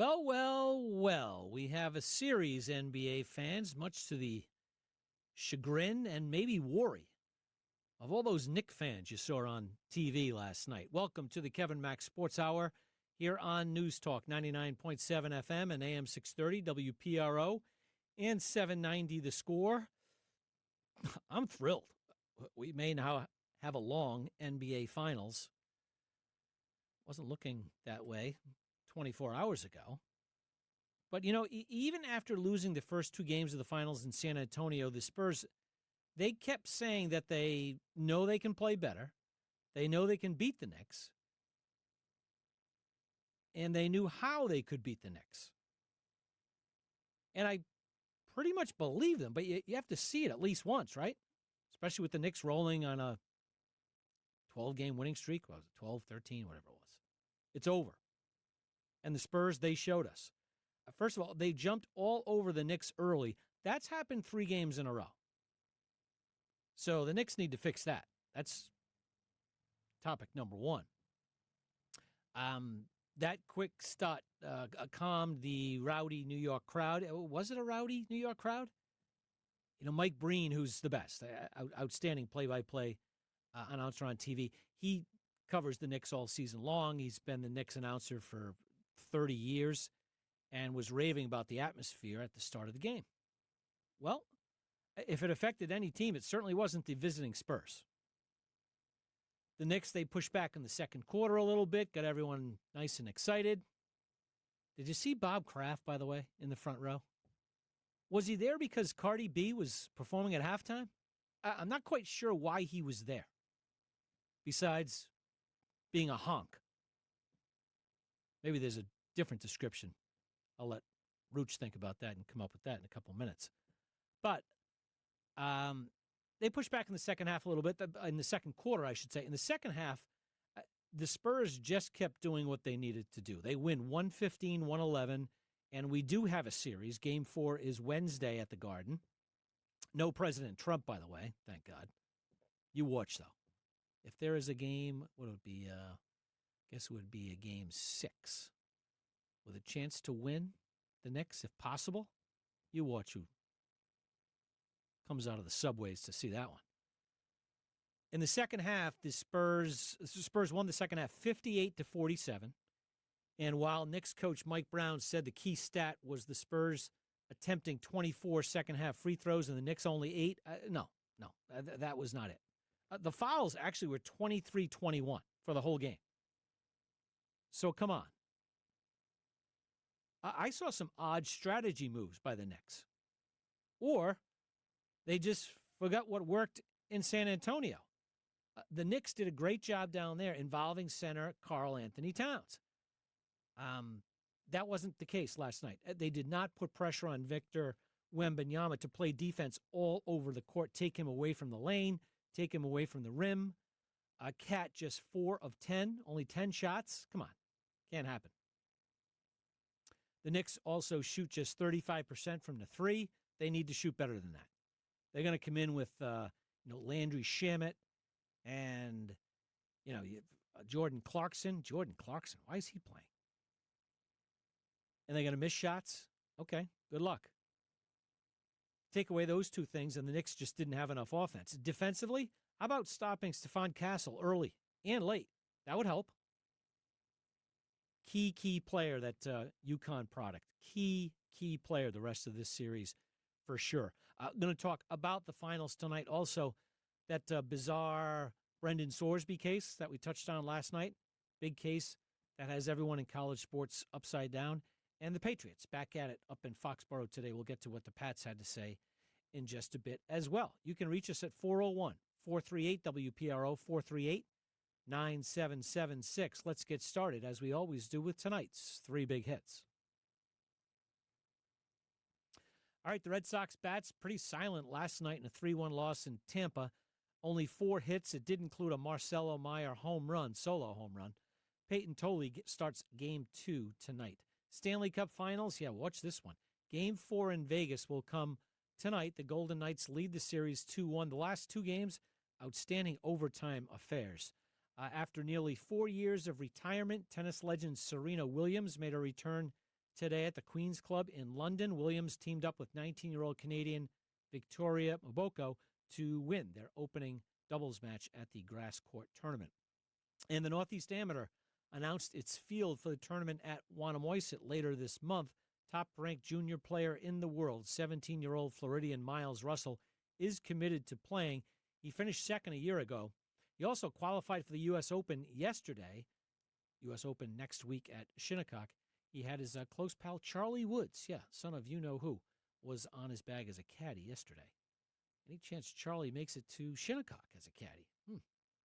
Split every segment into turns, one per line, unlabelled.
Well, well, well, we have a series, NBA fans, much to the chagrin and maybe worry of all those Knicks fans you saw on TV last night. Welcome to the KevinMc Sports Hour here on News Talk 99.7 FM and AM 630 WPRO and 790 The Score. I'm thrilled. We may now have a long NBA Finals. Wasn't looking that way 24 hours ago. But, you know, even after losing the first two games of the finals in San Antonio, the Spurs, they kept saying that they know they can play better. They know they can beat the Knicks. And they knew how they could beat the Knicks. And I pretty much believe them, but you have to see it at least once, right? Especially with the Knicks rolling on a 12-game winning streak. What was it, 12, 13, whatever it was. It's over. And the Spurs, they showed us. First of all, they jumped all over the Knicks early. That's happened 3 games in a row. So the Knicks need to fix that. That's topic number one. That quick start calmed the rowdy New York crowd. Was it a rowdy New York crowd? You know, Mike Breen, who's the best, outstanding play-by-play announcer on TV, he covers the Knicks all season long. He's been the Knicks announcer for 30 years and was raving about the atmosphere at the start of the game. Well, if it affected any team, it certainly wasn't the visiting Spurs. The Knicks, they pushed back in the second quarter a little bit, got everyone nice and excited. Did you see Bob Kraft, by the way, in the front row? Was he there because Cardi B was performing at halftime? I'm not quite sure why he was there, besides being a honk. Maybe there's a different description. I'll let Rooch think about that and come up with that in a couple of minutes. But they pushed back in the second half a little bit, in the second quarter, I should say. In the second half, the Spurs just kept doing what they needed to do. They win 115-111, and we do have a series. Game 4 is Wednesday at the Garden. No President Trump, by the way, thank God. You watch, though. If there is a game, what would it be? I guess it would be a game 6. With a chance to win the Knicks, if possible, you watch who comes out of the subways to see that one. In the second half, the Spurs won the second half 58-47. And while Knicks coach Mike Brown said the key stat was the Spurs attempting 24 second-half free throws and the Knicks only 8, no, that was not it. The fouls actually were 23-21 for the whole game. So come on. I saw some odd strategy moves by the Knicks. Or they just forgot what worked in San Antonio. The Knicks did a great job down there involving center Karl Anthony Towns. That wasn't the case last night. They did not put pressure on Victor Wembanyama to play defense all over the court, take him away from the lane, take him away from the rim. Cat just 4 of 10, only 10 shots. Come on, can't happen. The Knicks also shoot just 35% from the 3. They need to shoot better than that. They're going to come in with Landry Shamet and Jordan Clarkson. Jordan Clarkson, why is he playing? And they're going to miss shots? Okay, good luck. Take away those two things, and the Knicks just didn't have enough offense. Defensively, how about stopping Stephon Castle early and late? That would help. Key player, that UConn product. Key player the rest of this series for sure. I'm going to talk about the finals tonight. Also, that bizarre Brendan Sorsby case that we touched on last night. Big case that has everyone in college sports upside down. And the Patriots back at it up in Foxborough today. We'll get to what the Pats had to say in just a bit as well. You can reach us at 401-438-WPRO, 438-9776. Let's get started, as we always do, with tonight's 3 big hits. All right, the Red Sox bats pretty silent last night in a 3-1 loss in Tampa. Only 4 hits. It did include a Marcelo Meyer solo home run. Peyton Tolley starts Game 2 tonight. Stanley Cup Finals, watch this one. Game 4 in Vegas will come tonight. The Golden Knights lead the series 2-1. The last 2 games, outstanding overtime affairs. After nearly 4 years of retirement, tennis legend Serena Williams made a return today at the Queen's Club in London. Williams teamed up with 19-year-old Canadian Victoria Mboko to win their opening doubles match at the grass court tournament. And the Northeast Amateur announced its field for the tournament at Wannamoisett later this month. Top-ranked junior player in the world, 17-year-old Floridian Miles Russell, is committed to playing. He finished second a year ago. He also qualified for the U.S. Open yesterday. U.S. Open next week at Shinnecock. He had his close pal Charlie Woods, son of you-know-who, was on his bag as a caddy yesterday. Any chance Charlie makes it to Shinnecock as a caddy?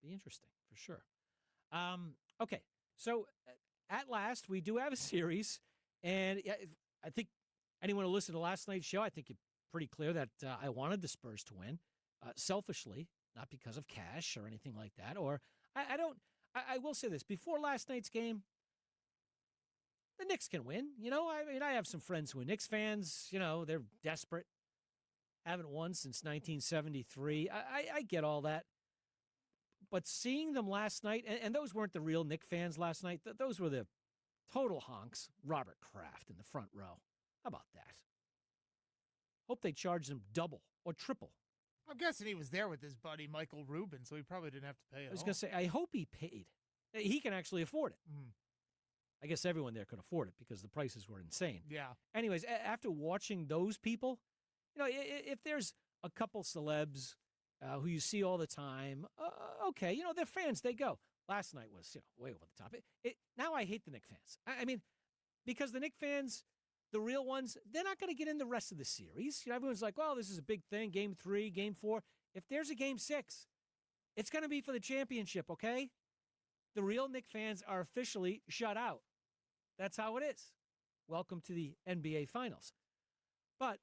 Be interesting, for sure. Okay, so at last, we do have a series, and I think anyone who listened to last night's show, I think it's pretty clear that I wanted the Spurs to win, selfishly, not because of cash or anything like that. Or I will say this, before last night's game, the Knicks can win. I have some friends who are Knicks fans. They're desperate. Haven't won since 1973. I get all that. But seeing them last night, and those weren't the real Knicks fans last night. Those were the total honks. Robert Kraft in the front row. How about that? Hope they charged him double or triple.
I'm guessing he was there with his buddy Michael Rubin, so he probably didn't have to pay it.
I was going to say, I hope he paid. He can actually afford it. I guess everyone there could afford it because the prices were insane.
Yeah.
Anyways, after watching those people, if there's a couple celebs who you see all the time, okay, they're fans, they go. Last night was way over the top. Now I hate the Knicks fans. I mean, because the Knicks fans, the real ones, they're not going to get in the rest of the series. Everyone's like, well, this is a big thing, Game 3, Game 4. If there's a Game 6, it's going to be for the championship, okay? The real Knicks fans are officially shut out. That's how it is. Welcome to the NBA Finals. But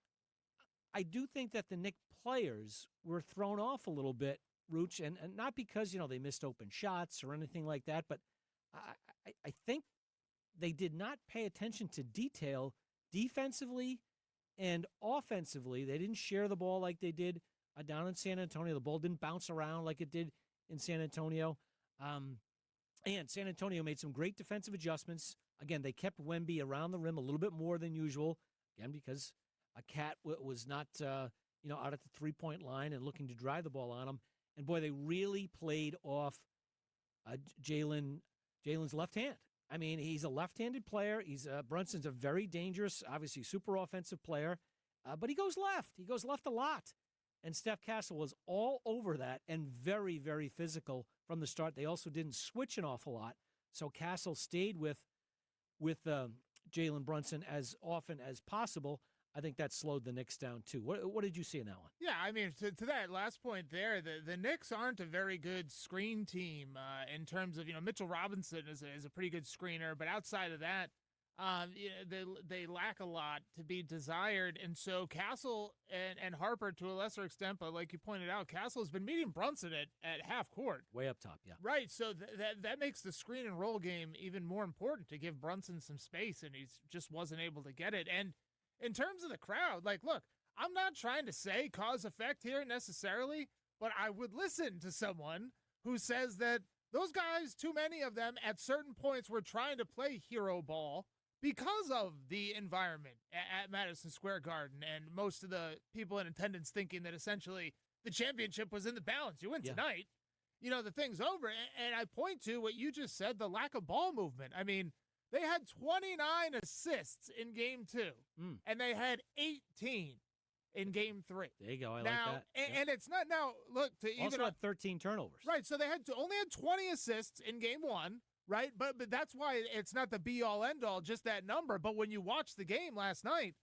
I do think that the Knicks players were thrown off a little bit, Rooch, and not because, they missed open shots or anything like that, but I think they did not pay attention to detail defensively and offensively. They didn't share the ball like they did down in San Antonio. The ball didn't bounce around like it did in San Antonio. And San Antonio made some great defensive adjustments. Again, they kept Wemby around the rim a little bit more than usual, again, because a cat was not, out at the three-point line and looking to drive the ball on him. And, boy, they really played off Jalen's left hand. I mean, he's a left-handed player. Brunson's a very dangerous, obviously super offensive player, but he goes left. He goes left a lot. And Steph Castle was all over that and very, very physical from the start. They also didn't switch an awful lot, so Castle stayed with Jalen Brunson as often as possible. I think that slowed the Knicks down, too. What did you see in that one?
Yeah, I mean, to that last point there, the Knicks aren't a very good screen team in terms of, Mitchell Robinson is a pretty good screener, but outside of that, they lack a lot to be desired. And so Castle and Harper, to a lesser extent, but like you pointed out, Castle has been meeting Brunson at half court.
Way up top, yeah.
Right, so that makes the screen and roll game even more important to give Brunson some space, and he just wasn't able to get it. And in terms of the crowd, look, I'm not trying to say cause effect here necessarily, but I would listen to someone who says that those guys, too many of them, at certain points were trying to play hero ball because of the environment at Madison Square Garden and most of the people in attendance thinking that essentially the championship was in the balance. You win tonight, the thing's over. And I point to what you just said, the lack of ball movement. I mean, they had 29 assists in Game 2, and they had 18 in Game 3.
There you go. I like that.
And it's not now. Look, to even
also had 13 turnovers.
Right, so they only had 20 assists in Game 1, right? But that's why it's not the be-all, end-all, just that number. But when you watch the game last night,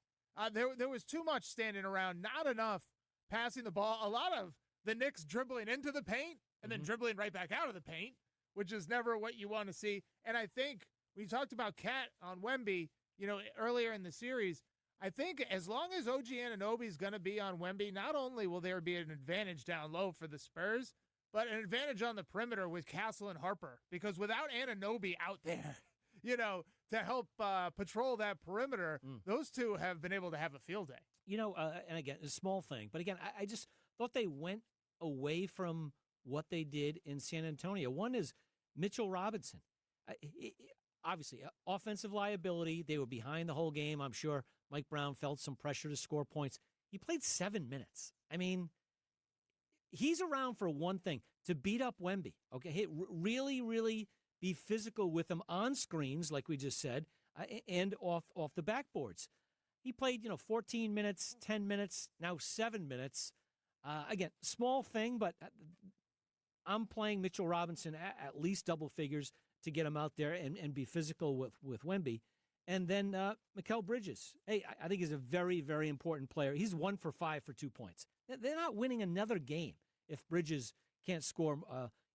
there was too much standing around, not enough passing the ball. A lot of the Knicks dribbling into the paint and then dribbling right back out of the paint, which is never what you want to see. And I think we talked about Cat on Wemby, earlier in the series. I think as long as OG Anunoby is going to be on Wemby, not only will there be an advantage down low for the Spurs, but an advantage on the perimeter with Castle and Harper. Because without Anunoby out there, to help patrol that perimeter, those two have been able to have a field day.
And again, a small thing. But again, I just thought they went away from what they did in San Antonio. One is Mitchell Robinson. obviously, offensive liability. They were behind the whole game. I'm sure Mike Brown felt some pressure to score points. He played 7 minutes. I mean, he's around for one thing, to beat up Wemby. Okay, really, really be physical with him on screens, like we just said, and off the backboards. He played, 14 minutes, 10 minutes, now 7 minutes. Again, small thing, but I'm playing Mitchell Robinson at least double figures to get him out there and be physical with Wemby. And then Mikal Bridges. Hey, I think he's a very, very important player. He's 1 for 5 for 2 points. They're not winning another game if Bridges can't score,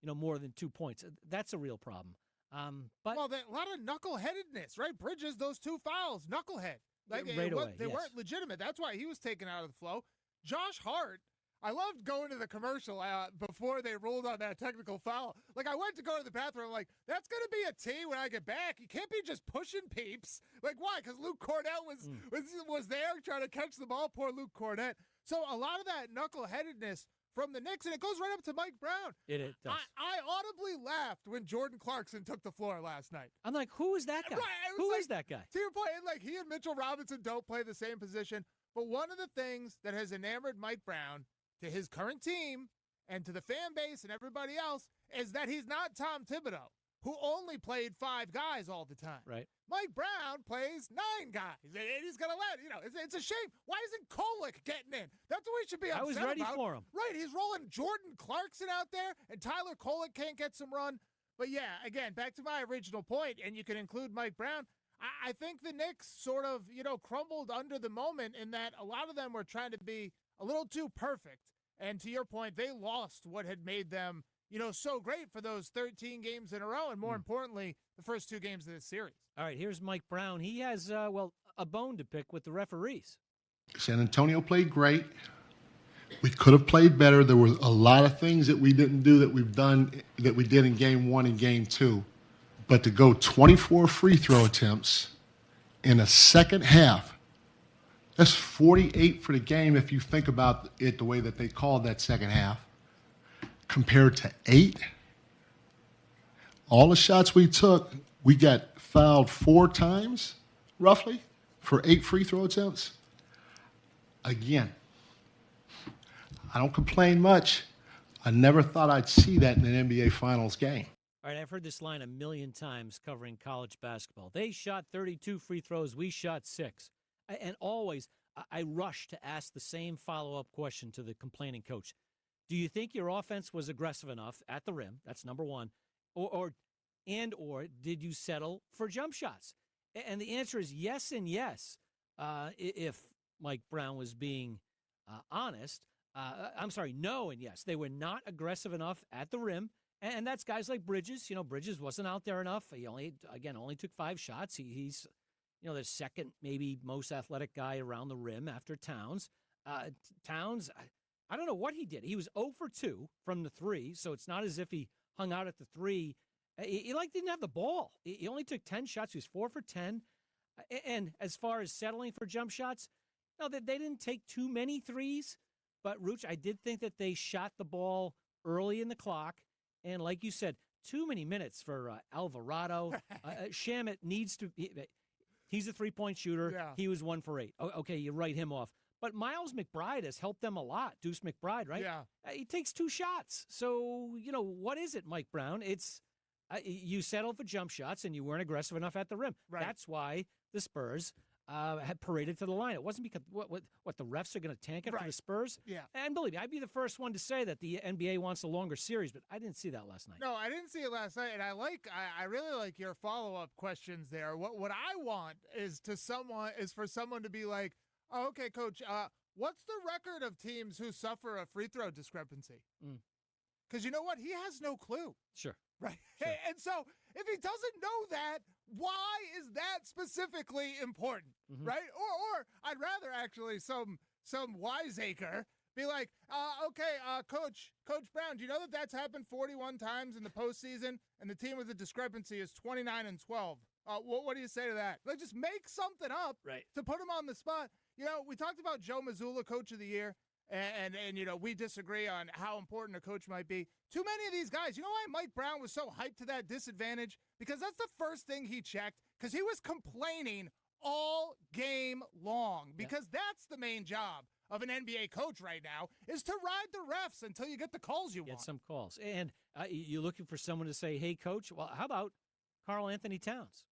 more than 2 points. That's a real problem. But
a lot of knuckleheadedness, right? Bridges, those 2 fouls, knucklehead. Like
right away,
they
yes.
weren't legitimate. That's why he was taken out of the flow. Josh Hart, I loved going to the commercial before they ruled on that technical foul. Like, I went to go to the bathroom, like, that's going to be a T when I get back. You can't be just pushing peeps. Like, why? Because Luke Cornett was there trying to catch the ball. Poor Luke Cornett. So a lot of that knuckleheadedness from the Knicks, and it goes right up to Mike Brown.
It does.
I audibly laughed when Jordan Clarkson took the floor last night.
I'm like, who is that guy?
Right,
Who is that guy?
To your point, like, he and Mitchell Robinson don't play the same position. But one of the things that has enamored Mike Brown to his current team and to the fan base and everybody else is that he's not Tom Thibodeau, who only played 5 guys all the time.
Right.
Mike Brown plays 9 guys, and he's going to let, it's a shame. Why isn't Kolek getting in? That's what we should be upset about.
I was ready for him.
Right, he's rolling Jordan Clarkson out there, and Tyler Kolek can't get some run. But, yeah, again, back to my original point, and you can include Mike Brown, I think the Knicks sort of, crumbled under the moment in that a lot of them were trying to be a little too perfect. And to your point, they lost what had made them, so great for those 13 games in a row, and more importantly, the first 2 games of this series.
All right, here's Mike Brown. He has, a bone to pick with the referees.
San Antonio played great. We could have played better. There were a lot of things that we didn't do that we did in game 1 and game 2. But to go 24 free throw attempts in a second half, that's 48 for the game if you think about it the way that they called that second half, compared to 8. All the shots we took, we got fouled 4 times, roughly, for 8 free throw attempts. Again, I don't complain much. I never thought I'd see that in an NBA Finals game.
All right, I've heard this line a million times covering college basketball. They shot 32 free throws. We shot 6. And always, I rush to ask the same follow-up question to the complaining coach. Do you think your offense was aggressive enough at the rim? That's number one. Or did you settle for jump shots? And the answer is yes and yes. If Mike Brown was being honest, I'm sorry, no and yes. They were not aggressive enough at the rim. And that's guys like Bridges. Bridges wasn't out there enough. He only took 5 shots. He's the second maybe most athletic guy around the rim after Towns. Towns, I don't know what he did. He was 0 for 2 from the 3, so it's not as if he hung out at the 3. He didn't have the ball. He only took 10 shots. He was 4 for 10. And as far as settling for jump shots, no, they didn't take too many threes. But, Rooch, I did think that they shot the ball early in the clock. And like you said, too many minutes for Alvarado. Shamet needs to be – he's a three-point shooter.
Yeah.
He was 1 for 8. Okay, you write him off. But Miles McBride has helped them a lot. Deuce McBride, right?
Yeah.
He takes 2 shots. So, what is it, Mike Brown? It's you settled for jump shots and you weren't aggressive enough at the rim.
Right.
That's why the Spurs had paraded to the line. It wasn't because what the refs are going to tank it for the Spurs.
Yeah.
And believe me, I'd be the first one to say that the NBA wants a longer series, but I didn't see that last night.
No, I didn't see it last night, and I really like your follow-up questions there. What I want is for someone to be like, oh, okay, coach, what's the record of teams who suffer a free throw discrepancy? Because you know what? He has no clue.
Sure.
Right.
Sure.
And so if he doesn't know that, why is that specifically important?
Mm-hmm.
Right? Or I'd rather actually some wiseacre be like, Coach Brown, do you know that that's happened 41 times in the postseason and the team with the discrepancy is 29-12? What do you say to that? Like, just make something up
right.
to put him on the spot. We talked about Joe Mazzulla, Coach of the Year. and we disagree on how important a coach might be. Too many of these guys, you know why Mike Brown was so hyped to that disadvantage? Because that's the first thing he checked, because he was complaining all game long, because that's the main job of an NBA coach right now, is to ride the refs until you get the calls you want.
Get some calls. And you're looking for someone to say, hey, coach, well, how about Karl Anthony Towns?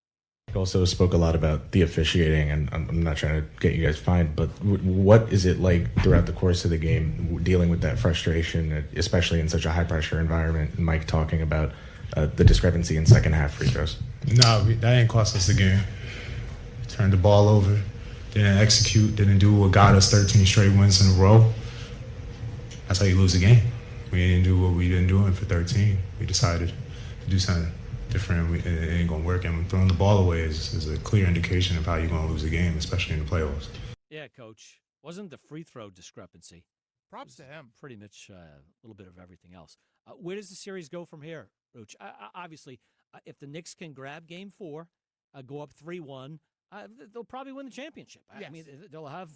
You also spoke a lot about the officiating, and I'm not trying to get you guys fined, but what is it like throughout the course of the game dealing with that frustration, especially in such a high-pressure environment? Mike talking about the discrepancy in second-half free throws.
No, that ain't cost us the game. Turned the ball over, didn't execute, didn't do what got us 13 straight wins in a row. That's how you lose a game. We didn't do what we've been doing for 13. We decided to do something different. It ain't going to work. And throwing the ball away is a clear indication of how you're going to lose a game, especially in the playoffs.
Yeah, Coach. Wasn't the free throw discrepancy.
Props to him.
Pretty much a little bit of everything else. Where does the series go from here, Rooch? Obviously, if the Knicks can grab Game 4, go up 3-1, they'll probably win the championship.
Yes.
I mean, they'll have...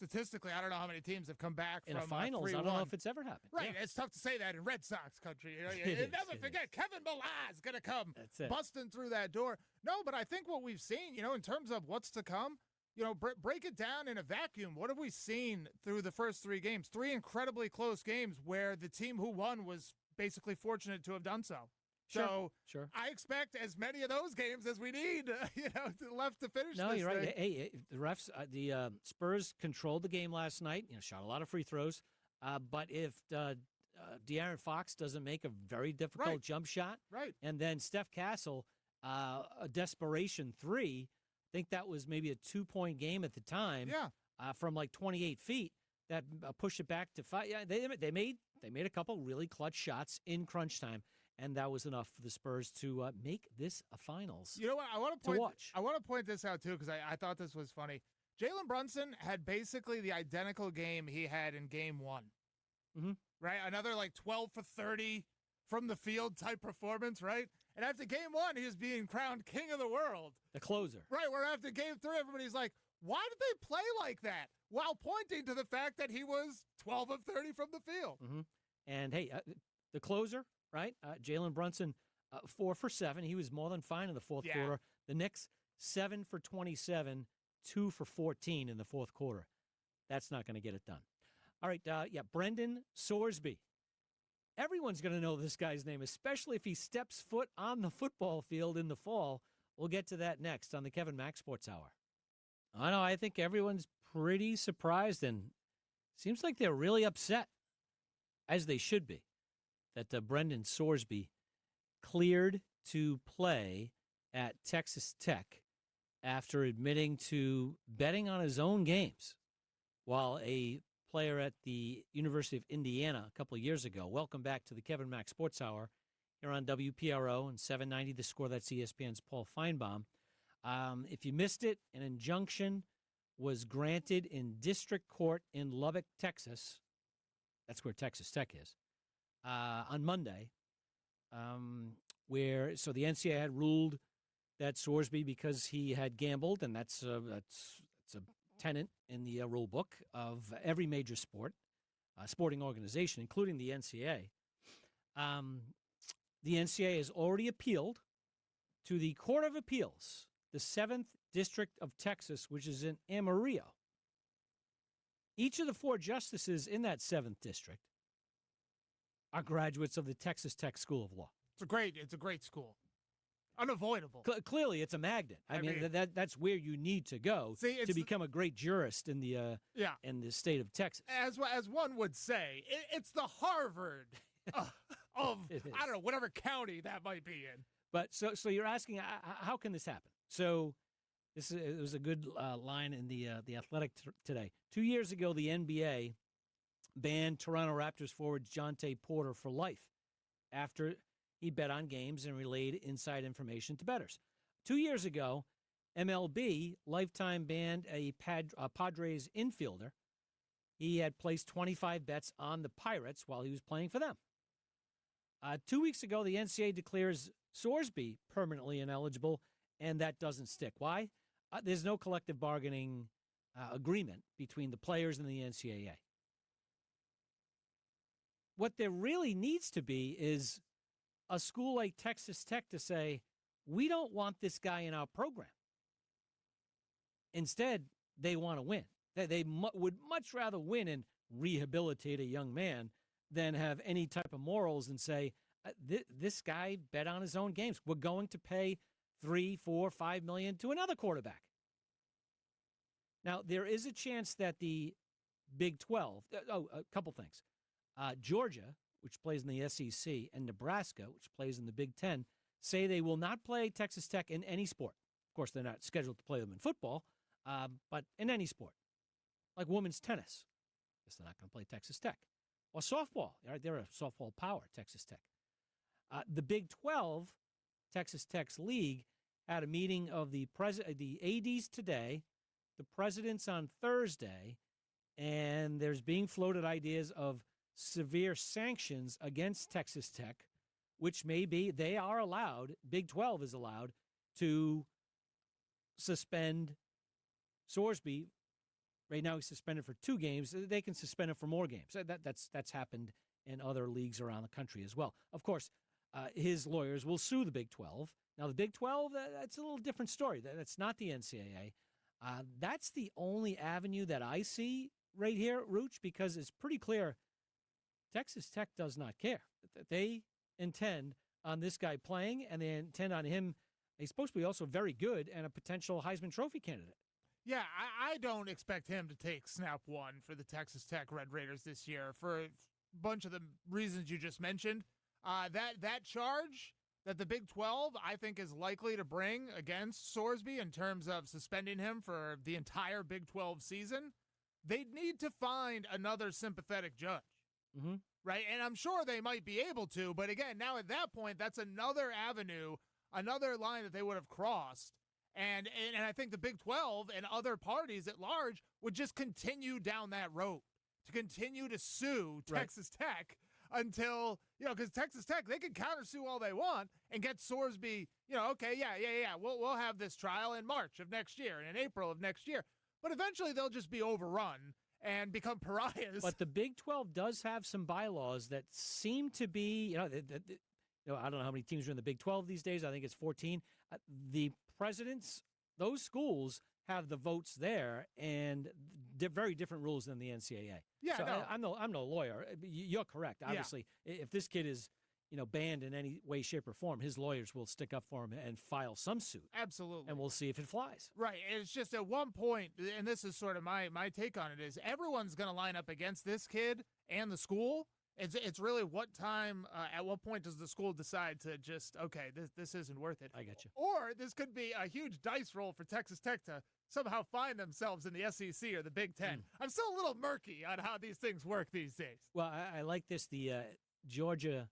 Statistically, I don't know how many teams have come back
in
from
a finals.
3-1.
I don't know if it's ever happened.
Right,
yeah.
It's tough to say that in Red Sox country. You never forget Kevin Millar's going to come busting through that door. No, but I think what we've seen, in terms of what's to come, break it down in a vacuum. What have we seen through the first 3 games? 3 incredibly close games where the team who won was basically fortunate to have done so.
Sure.
I expect as many of those games as we need, left to finish.
No,
this
you're right.
thing.
Hey, the refs, the Spurs controlled the game last night. Shot a lot of free throws. But if De'Aaron Fox doesn't make a very difficult jump shot, and then Steph Castle, a desperation 3, I think that was maybe a 2-point game at the time. From like 28 feet, that pushed it back to 5. Yeah, they made a couple really clutch shots in crunch time. And that was enough for the Spurs to make this a finals.
You know what? I want to point this out, too, because I thought this was funny. Jalen Brunson had basically the identical game he had in Game 1.
Mm-hmm.
Right? Another, 12 for 30 from the field type performance, right? And after Game 1, he was being crowned king of the world.
The closer.
Right, where after Game 3, everybody's like, why did they play like that? While pointing to the fact that he was 12 of 30 from the field.
Mm-hmm. And, hey, the closer... Right, Jalen Brunson, 4 for 7. He was more than fine in the fourth quarter. The Knicks, 7 for 27, 2 for 14 in the fourth quarter. That's not going to get it done. All right, Brendan Sorsby. Everyone's going to know this guy's name, especially if he steps foot on the football field in the fall. We'll get to that next on the Kevin Mack Sports Hour. I know, I think everyone's pretty surprised and seems like they're really upset, as they should be, that Brendan Sorsby cleared to play at Texas Tech after admitting to betting on his own games while a player at the University of Indiana a couple of years ago. Welcome back to the Kevin Mack Sports Hour here on WPRO and 790 The Score. That's ESPN's Paul Feinbaum. If you missed it, an injunction was granted in district court in Lubbock, Texas. That's where Texas Tech is. On Monday, the NCAA had ruled that Sorsby, because he had gambled, and that's a tenet in the rule book of every major sporting organization, including the NCAA. The NCAA has already appealed to the Court of Appeals, the 7th District of Texas, which is in Amarillo. Each of the 4 justices in that 7th district are graduates of the Texas Tech School of Law.
It's a great school. Unavoidable.
Clearly, it's a magnet. I mean that's where you need to go to become a great jurist in the state of Texas.
As one would say, it's the Harvard of I don't know, whatever county that might be in.
But so you're asking how can this happen? So it was a good line in the Athletic today. 2 years ago, the NBA banned Toronto Raptors forward Jonte Porter for life after he bet on games and relayed inside information to bettors. 2 years ago, MLB lifetime banned a Padres infielder. He had placed 25 bets on the Pirates while he was playing for them. 2 weeks ago, the NCAA declares Sorsby permanently ineligible, and that doesn't stick. Why? There's no collective bargaining agreement between the players and the NCAA. what there really needs to be is a school like Texas Tech to say, we don't want this guy in our program. Instead, they want to win. They would much rather win and rehabilitate a young man than have any type of morals and say, this guy bet on his own games. We're going to pay $3, $4, $5 million to another quarterback. Now, there is a chance that the Big 12, a couple things. Georgia, which plays in the SEC, and Nebraska, which plays in the Big 10, say they will not play Texas Tech in any sport. Of course, they're not scheduled to play them in football, but in any sport, like women's tennis. Guess they're not going to play Texas Tech. Or softball. They're a softball power, Texas Tech. The Big 12, Texas Tech's league, had a meeting of the ADs today, the presidents on Thursday, and there's being floated ideas of severe sanctions against Texas Tech, which may be, they are allowed, Big 12 is allowed, to suspend Sorsby. Right now he's suspended for 2 games. They can suspend him for more games. That's happened in other leagues around the country as well. Of course, his lawyers will sue the Big 12. Now, the Big 12, that's a little different story. That's not the NCAA. That's the only avenue that I see right here, Rooch, because it's pretty clear Texas Tech does not care. They intend on this guy playing, and they intend on him. He's supposed to be also very good and a potential Heisman Trophy candidate.
Yeah, I don't expect him to take snap one for the Texas Tech Red Raiders this year for a bunch of the reasons you just mentioned. That charge that the Big 12, I think, is likely to bring against Sorsby in terms of suspending him for the entire Big 12 season, they'd need to find another sympathetic judge.
Mm-hmm.
Right? And I'm sure they might be able to, but again, now at that point, that's another avenue, another line that they would have crossed. And I think the Big 12 and other parties at large would just continue down that road to continue to sue Texas Tech until, because Texas Tech, they can countersue all they want and get Sorsby, okay, yeah. We'll have this trial in March of next year and in April of next year. But eventually they'll just be overrun and become pariahs.
But the Big 12 does have some bylaws that seem to be, I don't know how many teams are in the Big 12 these days. I think it's 14. The presidents, those schools have the votes there, and very different rules than the NCAA.
Yeah,
so
no.
I'm no lawyer. You're correct. Obviously, if this kid is banned in any way, shape, or form, his lawyers will stick up for him and file some suit.
Absolutely.
And we'll see if it flies.
Right. It's just at one point, and this is sort of my take on it, is everyone's going to line up against this kid and the school. It's really what time, at what point does the school decide to just, okay, this isn't worth it.
I get you.
Or this could be a huge dice roll for Texas Tech to somehow find themselves in the SEC or the Big Ten. I'm still a little murky on how these things work these days.
Well, I like this. The Georgia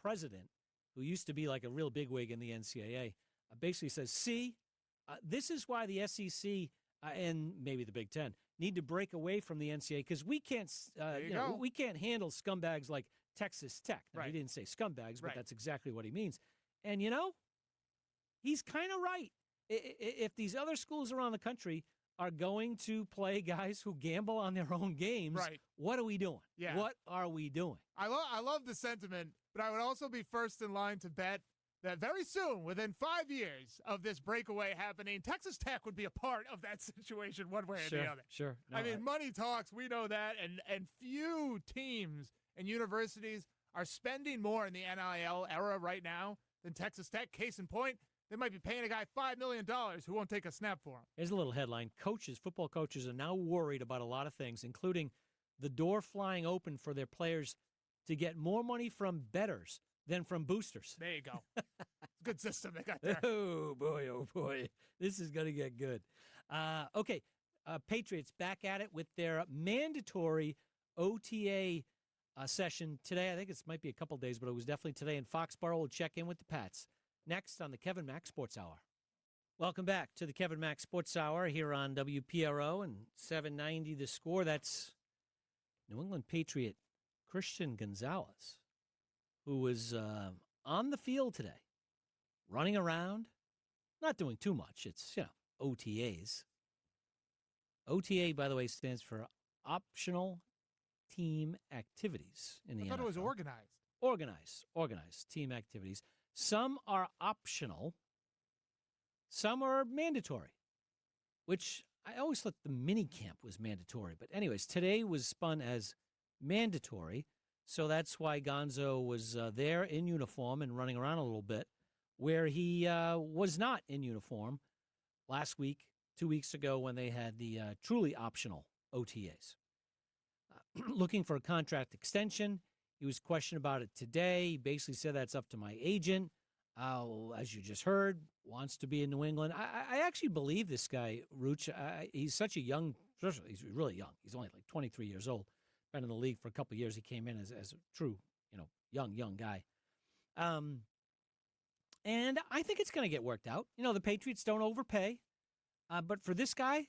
president, who used to be like a real bigwig in the NCAA, basically says, this is why the SEC and maybe the Big Ten need to break away from the NCAA because we can't, we can't handle scumbags like Texas Tech. Now, He didn't say scumbags, but that's exactly what he means. And he's kind of right. If these other schools around the country are going to play guys who gamble on their own games, what are we doing?
Yeah.
What are we doing?
I love the sentiment, but I would also be first in line to bet that very soon, within 5 years of this breakaway happening, Texas Tech would be a part of that situation one way or the other.
Sure. No,
I mean, money talks, we know that, and few teams and universities are spending more in the NIL era right now than Texas Tech. Case in point, they might be paying a guy $5 million who won't take a snap for him.
Here's a little headline. Football coaches are now worried about a lot of things, including the door flying open for their players to get more money from bettors than from boosters.
There you go. Good system they got there.
Oh, boy. This is going to get good. Okay, Patriots back at it with their mandatory OTA session today. I think it might be a couple days, but it was definitely today. And Foxborough will check in with the Pats. Next on the KevinMc Sports Hour. Welcome back to the KevinMc Sports Hour here on WPRO and 790 The Score. That's New England Patriot Christian Gonzalez, who was on the field today, running around, not doing too much. It's, OTAs. OTA, by the way, stands for Optional team activities in the NFL.
I thought it was organized.
Organized team activities. Some are optional. Some are mandatory, which I always thought the mini camp was mandatory. But anyways, today was spun as mandatory. So that's why Gonzo was there in uniform and running around a little bit, where he was not in uniform last week, 2 weeks ago, when they had the truly optional OTAs. Looking for a contract extension. He was questioned about it today. He basically said that's up to my agent. As you just heard, wants to be in New England. I actually believe this guy, Rooch. He's such a young, he's really young. He's only like 23 years old. Been in the league for a couple of years. He came in as a true, young guy. And I think it's going to get worked out. The Patriots don't overpay. But for this guy,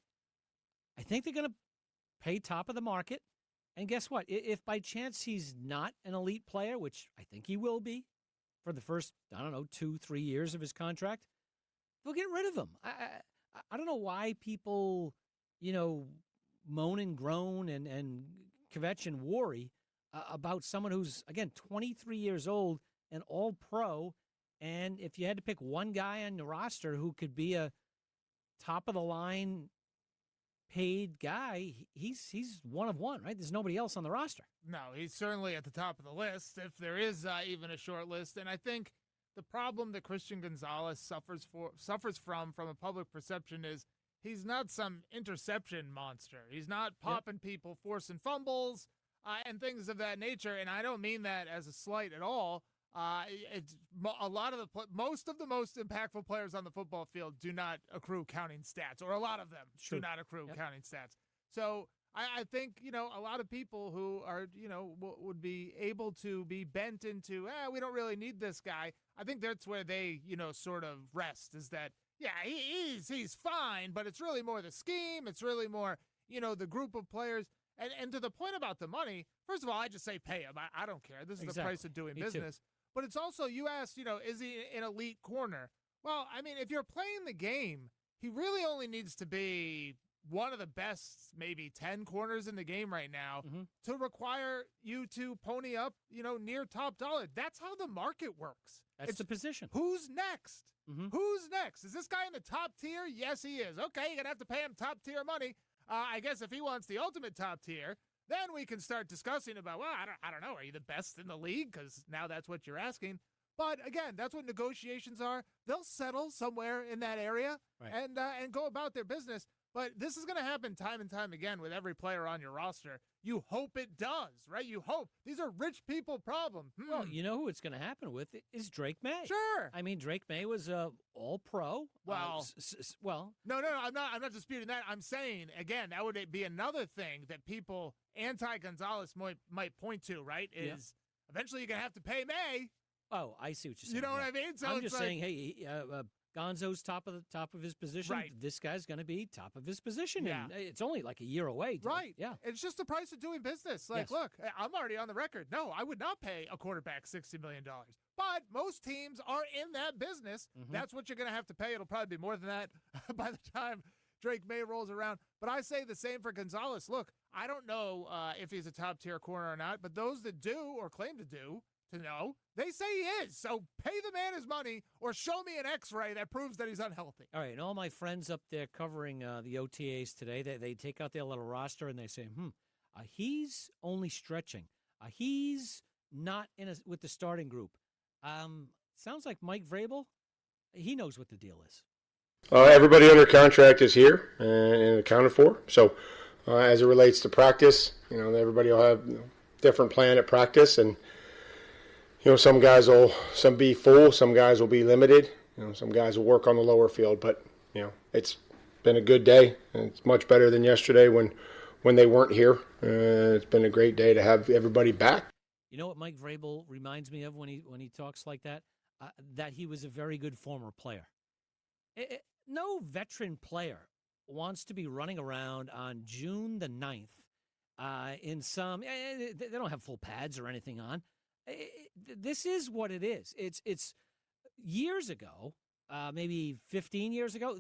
I think they're going to pay top of the market. And guess what? If by chance he's not an elite player, which I think he will be for the first, 2-3 years of his contract, they'll get rid of him. I don't know why people, moan and groan and kvetch and worry about someone who's, again, 23 years old and all pro. And if you had to pick one guy on the roster who could be a top of the line paid guy, he's one of one, right? There's nobody else on the roster.
No, he's certainly at the top of the list, if there is even a short list. And I think the problem that Christian Gonzalez suffers from a public perception is he's not some interception monster. He's not popping people, forcing fumbles, and things of that nature. And I don't mean that as a slight at all. It's a lot of most of the most impactful players on the football field do not accrue counting stats, or a lot of them do not accrue counting stats. So I think, a lot of people who are, would be able to be bent into, we don't really need this guy. I think that's where they, sort of rest, is that, he's fine, but it's really more the scheme. It's really more, the group of players. And to the point about the money, first of all, I just say pay him. I don't care. This is the price of doing business.
Too.
But it's also, you asked, is he an elite corner? Well, I mean, if you're playing the game, he really only needs to be one of the best, maybe 10 corners in the game right now to require you to pony up, near top dollar. That's how the market works.
It's the position.
Who's next? Who's next? Is this guy in the top tier? Yes, he is. Okay, you're going to have to pay him top tier money. I guess if he wants the ultimate top tier, then we can start discussing about, I don't know, are you the best in the league? Because now that's what you're asking. But again, that's what negotiations are. They'll settle somewhere in that area and go about their business. But this is going to happen time and time again with every player on your roster. You hope it does, right? You hope. These are rich people problems.
Well, you know who it's going to happen with is Drake May.
Sure.
I mean, Drake May was all-pro.
Well, no, I'm not disputing that. I'm saying, again, that would be another thing that people anti-Gonzalez might point to, right? Is eventually you're going to have to pay May.
Oh, I see what you're saying.
You know what I mean? So
I'm just saying, hey, Gonzo's top of his position.
Right.
This guy's going to be top of his position. Yeah. And it's only like a year away.
Right.
Yeah.
It's just the price of doing business. Like, look, I'm already on the record. No, I would not pay a quarterback $60 million. But most teams are in that business. That's what you're going to have to pay. It'll probably be more than that by the time Drake May rolls around. But I say the same for Gonzalez. Look, I don't know if he's a top-tier corner or not, but those that do or claim to know, they say he is. So pay the man his money or show me an X-ray that proves that he's unhealthy.
All right, and all my friends up there covering the OTAs today, they take out their little roster and they say, he's only stretching. He's not with the starting group. Sounds like Mike Vrabel, he knows what the deal is.
Everybody under contract is here and accounted for. So as it relates to practice, everybody will have different plan at practice, and some guys will be full, some guys will be limited, some guys will work on the lower field. But it's been a good day, and it's much better than yesterday when they weren't here. It's been a great day to have everybody back.
You know what Mike Vrabel reminds me of when he talks like that? That he was a very good former player. No veteran player wants to be running around on June the 9th in some – they don't have full pads or anything on. This is what it is. It's years ago, maybe 15 years ago,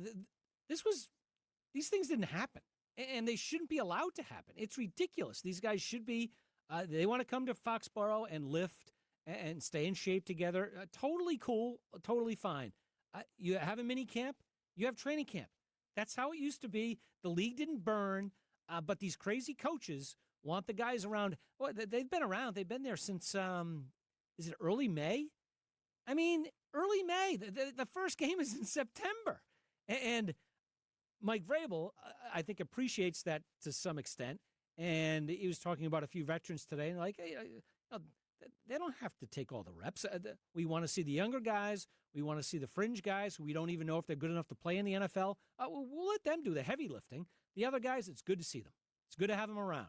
these things didn't happen, and they shouldn't be allowed to happen. It's ridiculous. These guys should be They want to come to Foxborough and lift and stay in shape together. Totally cool, totally fine. You have a mini camp, you have training camp. That's how it used to be. The league didn't burn, but these crazy coaches want the guys around. Well, they've been around. They've been there since, is it early May? I mean, early May. The first game is in September. And Mike Vrabel, I think, appreciates that to some extent. And he was talking about a few veterans today, and like, hey, they don't have to take all the reps. We want to see the younger guys. We want to see the fringe guys who we don't even know if they're good enough to play in the NFL. We'll let them do the heavy lifting. The other guys, it's good to see them. It's good to have them around.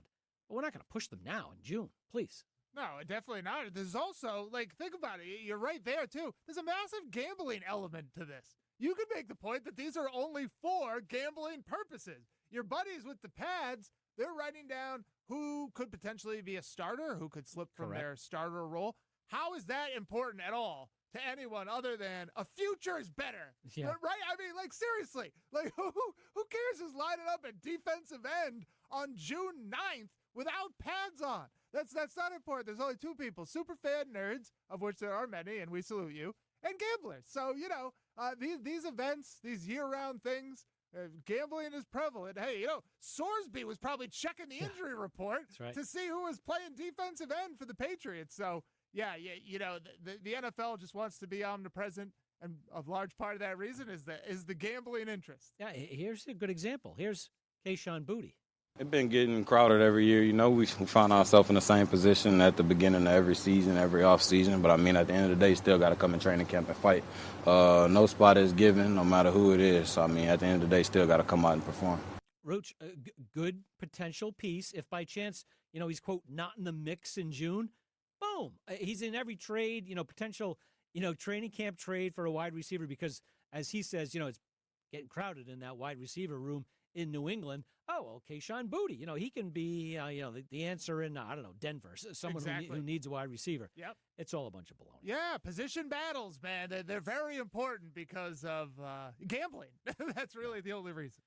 But we're not going to push them now in June, please.
No, definitely not. There's also, like, think about it. You're right there, too. There's a massive gambling element to this. You could make the point that these are only for gambling purposes. Your buddies with the pads, they're writing down who could potentially be a starter, who could slip from their starter role. How is that important at all to anyone other than a future is better?
Yeah.
Right? I mean, like, seriously. Like, who cares who's lining up at defensive end on June 9th without pads on? That's not important. There's only two people, superfan nerds, of which there are many, and we salute you, and gamblers. So, these events, these year-round things, gambling is prevalent. Hey, Sorsby was probably checking the injury report to see who was playing defensive end for the Patriots. So, the NFL just wants to be omnipresent, and a large part of that reason is the gambling interest.
Yeah, here's a good example. Here's Kayshon Boutte.
It's been getting crowded every year. We find ourselves in the same position at the beginning of every season, every off season. But I mean, at the end of the day, still got to come in training camp and fight. No spot is given, no matter who it is. So I mean, at the end of the day, still got to come out and perform.
Rooch, a good potential piece. If by chance, he's quote not in the mix in June, boom, he's in every trade. Potential, training camp trade for a wide receiver because, as he says, it's getting crowded in that wide receiver room in New England. Oh, well, Kayshon Boutte, he can be, the answer in, I don't know, Denver, someone who needs a wide receiver.
Yep.
It's all a bunch of baloney.
Yeah, position battles, man. They're very important because of gambling. That's really the only reason.